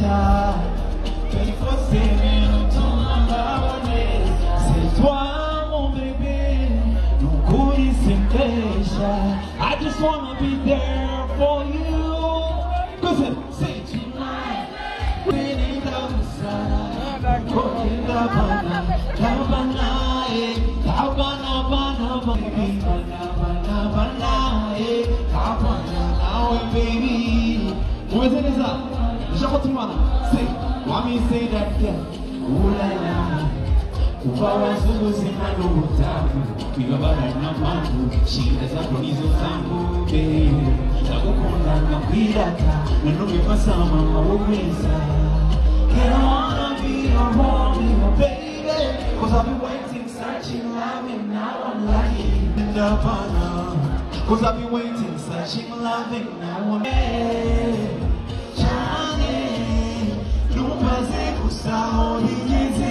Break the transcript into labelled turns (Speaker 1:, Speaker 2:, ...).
Speaker 1: 24/7, c'est toi mon bébé, non courir sem deixa. I just wanna be there for you. Cause it say tonight, winning the sun, cooking the banana, baby. Where's it is up? Jacotimana, say, want me say that again? Ooh la la. Ufawa sugu simano utamu, migabara na mambo, shida zako nizo zangu, baby. Takukonda na kwirata, na nungepasa mama uweza. Can I wanna be your homie, your baby? Cause I've been waiting, searching, loving, now I'm lying in the banana. Cause I've been waiting, searching, loving, now I'm Chane, no pase kusahau hizi